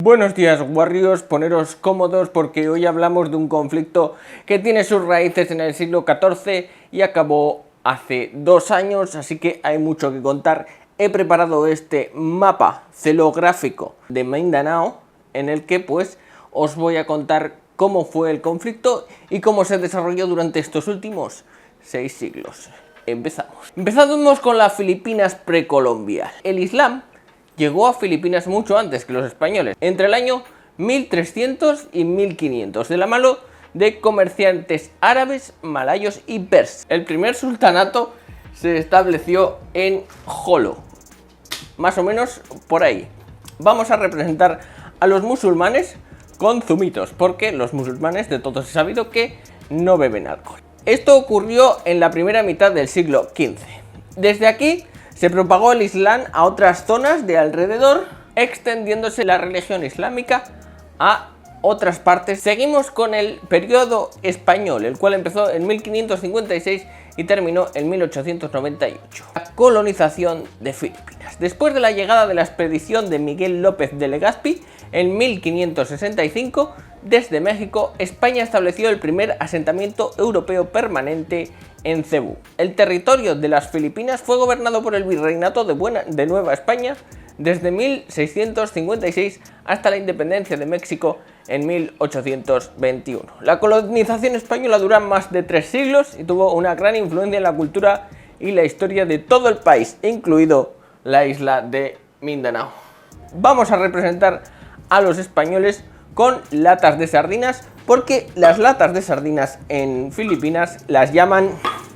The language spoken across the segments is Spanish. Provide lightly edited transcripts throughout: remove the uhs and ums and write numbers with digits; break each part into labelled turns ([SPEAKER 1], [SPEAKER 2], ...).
[SPEAKER 1] Buenos días, Warriors, poneros cómodos porque hoy hablamos de un conflicto que tiene sus raíces en el siglo XIV y acabó hace 2 años, así que hay mucho que contar. He preparado este mapa celográfico de Mindanao en el que pues os voy a contar cómo fue el conflicto y cómo se desarrolló durante estos últimos 6 siglos. Empezamos. Empezamos con las Filipinas precolombinas. El Islam llegó a Filipinas mucho antes que los españoles, entre el año 1300 y 1500, de la mano de comerciantes árabes, malayos y persas. El primer sultanato se estableció en Jolo, más o menos por ahí. Vamos a representar a los musulmanes con zumitos, porque los musulmanes de todos he sabido que no beben alcohol. Esto ocurrió en la primera mitad del siglo XV. Desde aquí se propagó el Islam a otras zonas de alrededor, extendiéndose la religión islámica a otras partes. Seguimos con el periodo español, el cual empezó en 1556 y terminó en 1898. La colonización de Filipinas. Después de la llegada de la expedición de Miguel López de Legazpi en 1565, desde México, España estableció el primer asentamiento europeo permanente en Cebú. El territorio de las Filipinas fue gobernado por el Virreinato de Nueva España desde 1656 hasta la independencia de México en 1821. La colonización española duró más de 3 siglos y tuvo una gran influencia en la cultura y la historia de todo el país, incluido la isla de Mindanao. Vamos a representar a los españoles con latas de sardinas, porque las latas de sardinas en Filipinas las llaman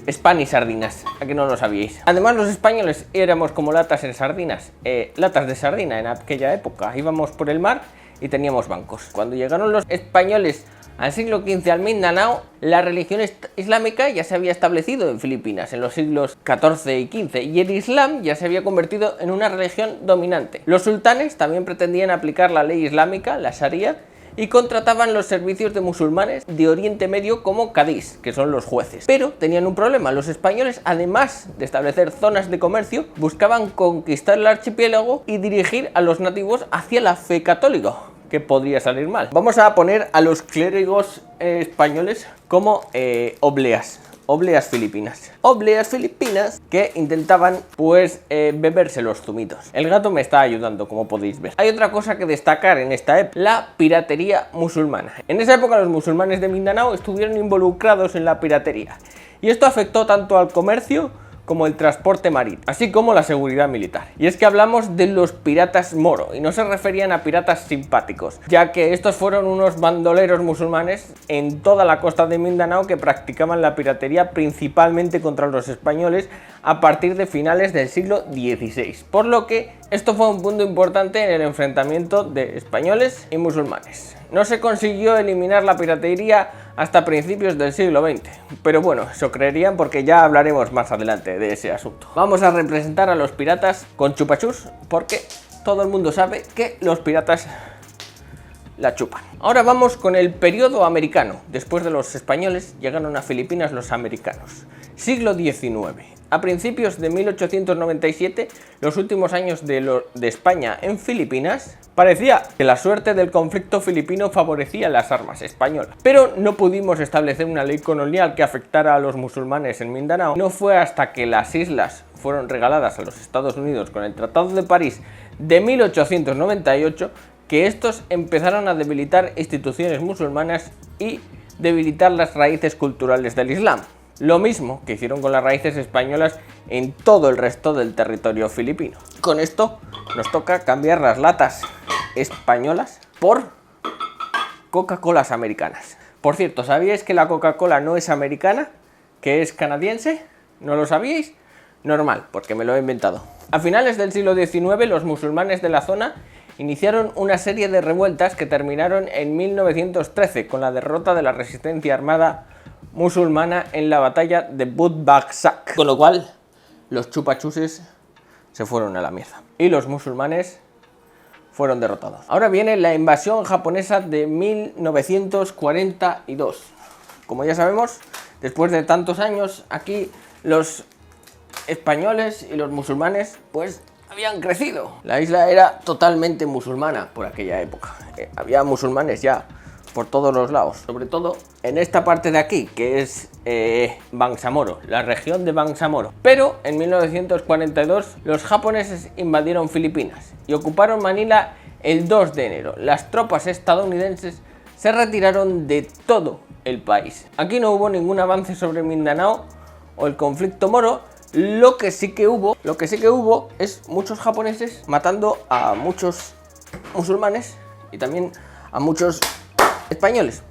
[SPEAKER 1] Spanish sardinas, a que no lo sabíais. Además, los españoles éramos como latas en sardinas, latas de sardina en aquella época. Íbamos por el mar y teníamos bancos. Cuando llegaron los españoles al siglo XV al Mindanao, la religión islámica ya se había establecido en Filipinas en los siglos XIV y XV, y el Islam ya se había convertido en una religión dominante. Los sultanes también pretendían aplicar la ley islámica, la Sharia, y contrataban los servicios de musulmanes de Oriente Medio como cadís, que son los jueces. Pero tenían un problema: los españoles, además de establecer zonas de comercio, buscaban conquistar el archipiélago y dirigir a los nativos hacia la fe católica, que podría salir mal. Vamos a poner a los clérigos españoles como obleas filipinas. Obleas filipinas que intentaban pues beberse los zumitos. El gato me está ayudando, como podéis ver. Hay otra cosa que destacar en esta época: la piratería musulmana. En esa época los musulmanes de Mindanao estuvieron involucrados en la piratería, y esto afectó tanto al comercio como el transporte marítimo, así como la seguridad militar. Y es que hablamos de los piratas moro, y no se referían a piratas simpáticos, ya que estos fueron unos bandoleros musulmanes en toda la costa de Mindanao que practicaban la piratería principalmente contra los españoles a partir de finales del siglo XVI, por lo que esto fue un punto importante en el enfrentamiento de españoles y musulmanes. No se consiguió eliminar la piratería hasta principios del siglo XX, pero bueno, eso creerían, porque ya hablaremos más adelante de ese asunto. Vamos a representar a los piratas con chupachus, porque todo el mundo sabe que los piratas la chupan. Ahora vamos con el periodo americano. Después de los españoles llegaron a Filipinas los americanos. Siglo XIX. A principios de 1897, los últimos años de España en Filipinas, parecía que la suerte del conflicto filipino favorecía las armas españolas. Pero no pudimos establecer una ley colonial que afectara a los musulmanes en Mindanao. No fue hasta que las islas fueron regaladas a los Estados Unidos con el Tratado de París de 1898 que estos empezaron a debilitar instituciones musulmanas y debilitar las raíces culturales del Islam. Lo mismo que hicieron con las raíces españolas en todo el resto del territorio filipino. Con esto nos toca cambiar las latas españolas por Coca-Colas americanas. Por cierto, ¿sabíais que la Coca-Cola no es americana, que es canadiense? ¿No lo sabíais? Normal, porque me lo he inventado. A finales del siglo XIX, los musulmanes de la zona iniciaron una serie de revueltas que terminaron en 1913 con la derrota de la resistencia armada musulmana en la batalla de Budbaksak, con lo cual los chupachuses se fueron a la mierda y los musulmanes fueron derrotados. Ahora viene la invasión japonesa de 1942. Como ya sabemos, después de tantos años aquí, los españoles y los musulmanes pues habían crecido. La isla era totalmente musulmana por aquella época. Había musulmanes ya por todos los lados, sobre todo en esta parte de aquí, que es Bangsamoro, la región de Bangsamoro. Pero en 1942 los japoneses invadieron Filipinas y ocuparon Manila el 2 de enero. Las tropas estadounidenses se retiraron de todo el país. Aquí no hubo ningún avance sobre Mindanao o el conflicto moro. Lo que sí que hubo es muchos japoneses matando a muchos musulmanes y también a muchos españoles.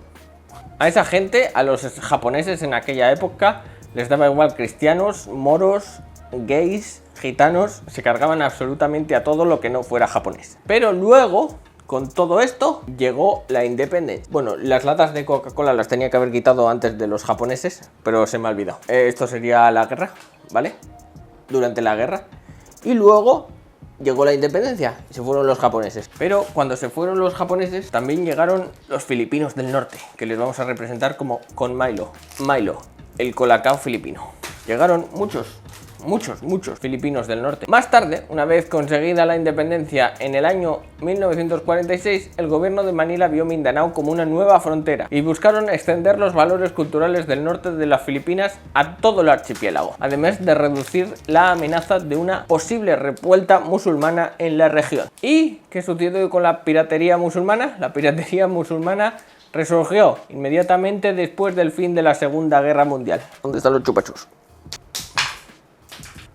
[SPEAKER 1] A esa gente, a los japoneses en aquella época, les daba igual cristianos, moros, gays, gitanos, se cargaban absolutamente a todo lo que no fuera japonés. Pero luego, con todo esto, llegó la independencia. Bueno, las latas de Coca-Cola las tenía que haber quitado antes de los japoneses, pero se me ha olvidado. Esto sería la guerra, ¿vale? Durante la guerra. Y luego llegó la independencia y se fueron los japoneses. Pero cuando se fueron los japoneses, también llegaron los filipinos del norte, que les vamos a representar como con Milo. Milo, el colacao filipino. Llegaron muchos filipinos del norte. Más tarde, una vez conseguida la independencia en el año 1946, el gobierno de Manila vio Mindanao como una nueva frontera y buscaron extender los valores culturales del norte de las Filipinas a todo el archipiélago, además de reducir la amenaza de una posible revuelta musulmana en la región. ¿Y qué sucedió con la piratería musulmana? La piratería musulmana resurgió inmediatamente después del fin de la Segunda Guerra Mundial. ¿Dónde están los chupachus?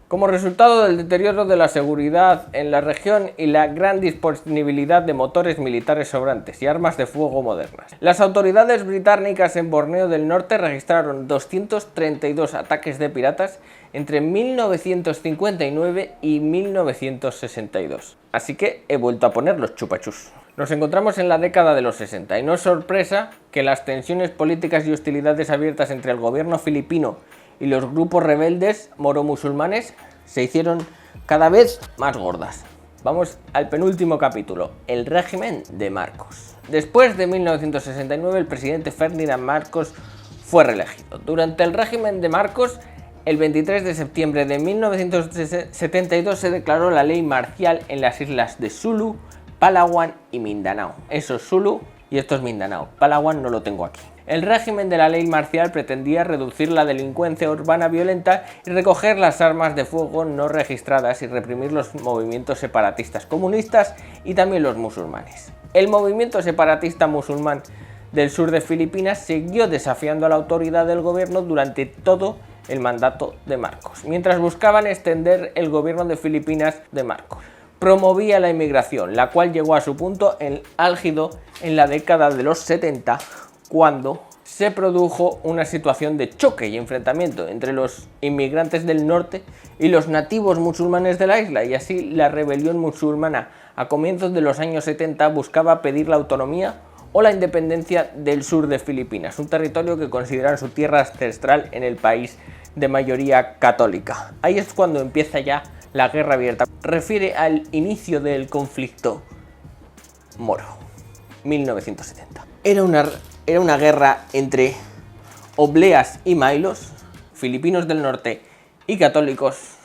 [SPEAKER 1] Como resultado del deterioro de la seguridad en la región y la gran disponibilidad de motores militares sobrantes y armas de fuego modernas, las autoridades británicas en Borneo del Norte registraron 232 ataques de piratas entre 1959 y 1962. Así que he vuelto a poner los chupachus. Nos encontramos en la década de los 60 y no es sorpresa que las tensiones políticas y hostilidades abiertas entre el gobierno filipino y los grupos rebeldes moro-musulmanes se hicieron cada vez más gordas. Vamos al penúltimo capítulo, el régimen de Marcos. Después de 1969, el presidente Ferdinand Marcos fue reelegido. Durante el régimen de Marcos, el 23 de septiembre de 1972 se declaró la ley marcial en las islas de Sulu, Palawan y Mindanao. Eso es Sulu y esto es Mindanao. Palawan no lo tengo aquí. El régimen de la ley marcial pretendía reducir la delincuencia urbana violenta y recoger las armas de fuego no registradas y reprimir los movimientos separatistas comunistas y también los musulmanes. El movimiento separatista musulmán del sur de Filipinas siguió desafiando a la autoridad del gobierno durante todo el mandato de Marcos, mientras buscaban extender el gobierno de Filipinas de Marcos. Promovía la inmigración, la cual llegó a su punto álgido en la década de los 70, cuando se produjo una situación de choque y enfrentamiento entre los inmigrantes del norte y los nativos musulmanes de la isla, y así la rebelión musulmana a comienzos de los años 70 buscaba pedir la autonomía o la independencia del sur de Filipinas, un territorio que consideran su tierra ancestral en el país de mayoría católica. Ahí es cuando empieza ya la guerra abierta. Refiere al inicio del conflicto moro, 1970. Era una guerra entre obleas y mailos, filipinos del norte y católicos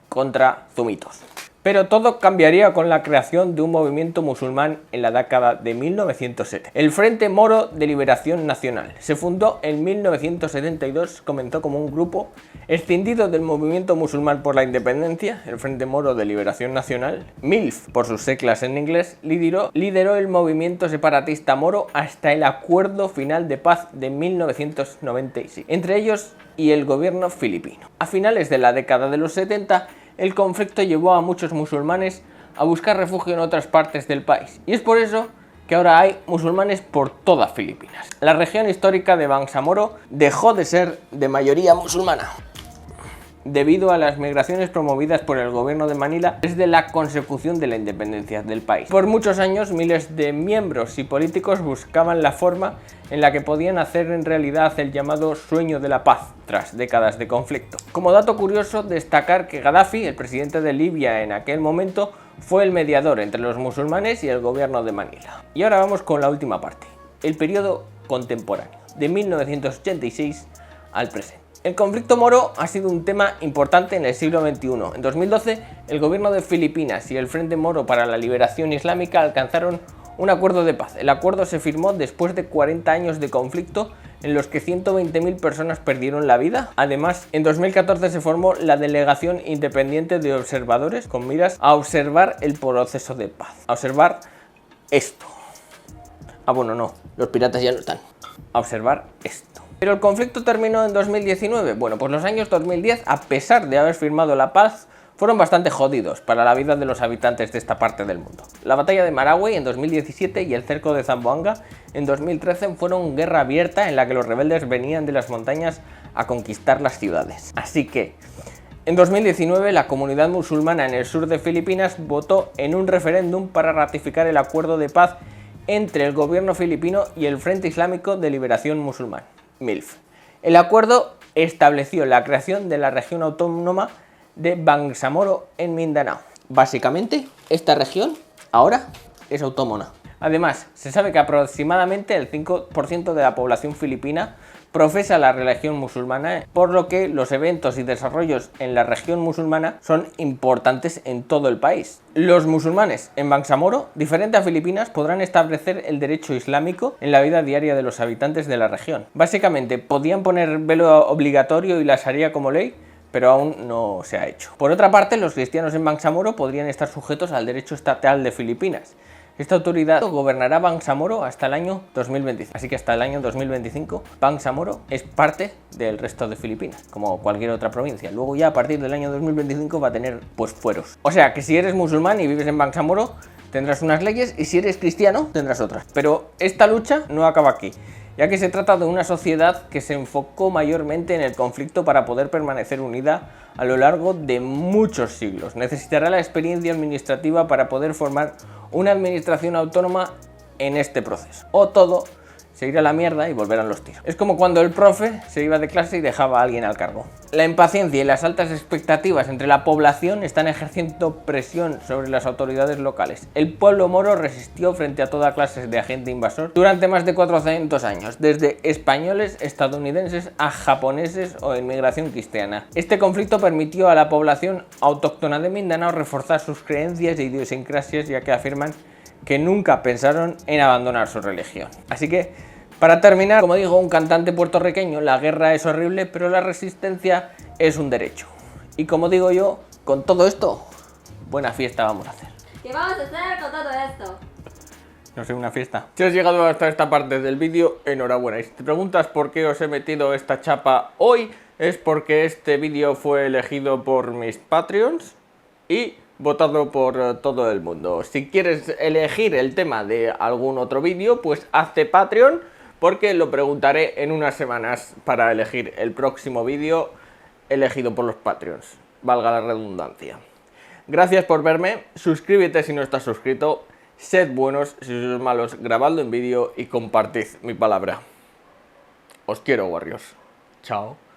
[SPEAKER 1] contra zumitos. Pero todo cambiaría con la creación de un movimiento musulmán en la década de 1970. El Frente Moro de Liberación Nacional se fundó en 1972, comenzó como un grupo escindido del movimiento musulmán por la independencia. El Frente Moro de Liberación Nacional, MILF por sus siglas en inglés, lideró el movimiento separatista moro hasta el acuerdo final de paz de 1996, entre ellos y el gobierno filipino. A finales de la década de los 70, el conflicto llevó a muchos musulmanes a buscar refugio en otras partes del país, y es por eso que ahora hay musulmanes por toda Filipinas. La región histórica de Bangsamoro dejó de ser de mayoría musulmana debido a las migraciones promovidas por el gobierno de Manila desde la consecución de la independencia del país. Por muchos años, miles de miembros y políticos buscaban la forma en la que podían hacer en realidad el llamado sueño de la paz tras décadas de conflicto. Como dato curioso, destacar que Gaddafi, el presidente de Libia en aquel momento, fue el mediador entre los musulmanes y el gobierno de Manila. Y ahora vamos con la última parte, el periodo contemporáneo, de 1986 al presente. El conflicto moro ha sido un tema importante en el siglo XXI. En 2012, el gobierno de Filipinas y el Frente Moro para la Liberación Islámica alcanzaron un acuerdo de paz. El acuerdo se firmó después de 40 años de conflicto en los que 120.000 personas perdieron la vida. Además, en 2014 se formó la Delegación Independiente de Observadores con miras a observar el proceso de paz. A observar esto. Ah, bueno, no, los piratas ya no están. A observar esto. Pero el conflicto terminó en 2019. Bueno, pues los años 2010, a pesar de haber firmado la paz, fueron bastante jodidos para la vida de los habitantes de esta parte del mundo. La batalla de Maragüey en 2017 y el cerco de Zamboanga en 2013 fueron guerra abierta en la que los rebeldes venían de las montañas a conquistar las ciudades. Así que, en 2019 la comunidad musulmana en el sur de Filipinas votó en un referéndum para ratificar el acuerdo de paz entre el gobierno filipino y el Frente Islámico de Liberación Musulmán, MILF. El acuerdo estableció la creación de la región autónoma de Bangsamoro en Mindanao. Básicamente, esta región ahora es autónoma. Además, se sabe que aproximadamente el 5% de la población filipina profesa la religión musulmana, por lo que los eventos y desarrollos en la región musulmana son importantes en todo el país. Los musulmanes en Bangsamoro, diferente a Filipinas, podrán establecer el derecho islámico en la vida diaria de los habitantes de la región. Básicamente, podían poner velo obligatorio y la sharia como ley, pero aún no se ha hecho. Por otra parte, los cristianos en Bangsamoro podrían estar sujetos al derecho estatal de Filipinas. Esta autoridad gobernará Bangsamoro hasta el año 2025. Así que hasta el año 2025 Bangsamoro es parte del resto de Filipinas, como cualquier otra provincia. Luego ya a partir del año 2025 va a tener pues fueros. O sea que si eres musulmán y vives en Bangsamoro tendrás unas leyes y si eres cristiano tendrás otras. Pero esta lucha no acaba aquí, ya que se trata de una sociedad que se enfocó mayormente en el conflicto para poder permanecer unida a lo largo de muchos siglos. Necesitará la experiencia administrativa para poder formar una administración autónoma en este proceso. O todo se irá a la mierda y volverán los tiros. Es como cuando el profe se iba de clase y dejaba a alguien al cargo. La impaciencia y las altas expectativas entre la población están ejerciendo presión sobre las autoridades locales. El pueblo moro resistió frente a toda clase de agente invasor durante más de 400 años, desde españoles, estadounidenses a japoneses o inmigración cristiana. Este conflicto permitió a la población autóctona de Mindanao reforzar sus creencias e idiosincrasias, ya que afirman que nunca pensaron en abandonar su religión. Así que, para terminar, como dijo un cantante puertorriqueño, la guerra es horrible, pero la resistencia es un derecho. Y como digo yo, con todo esto, buena fiesta vamos a hacer.
[SPEAKER 2] ¿Qué vamos a hacer con todo esto?
[SPEAKER 1] No sé, una fiesta. Si has llegado hasta esta parte del vídeo, enhorabuena. Y si te preguntas por qué os he metido esta chapa hoy, es porque este vídeo fue elegido por mis Patreons y votado por todo el mundo. Si quieres elegir el tema de algún otro vídeo, pues hazte Patreon, porque lo preguntaré en unas semanas para elegir el próximo vídeo elegido por los Patreons, valga la redundancia. Gracias por verme, suscríbete si no estás suscrito, sed buenos, si sois malos, grabadlo en vídeo y compartid mi palabra. Os quiero, Warriors. Chao.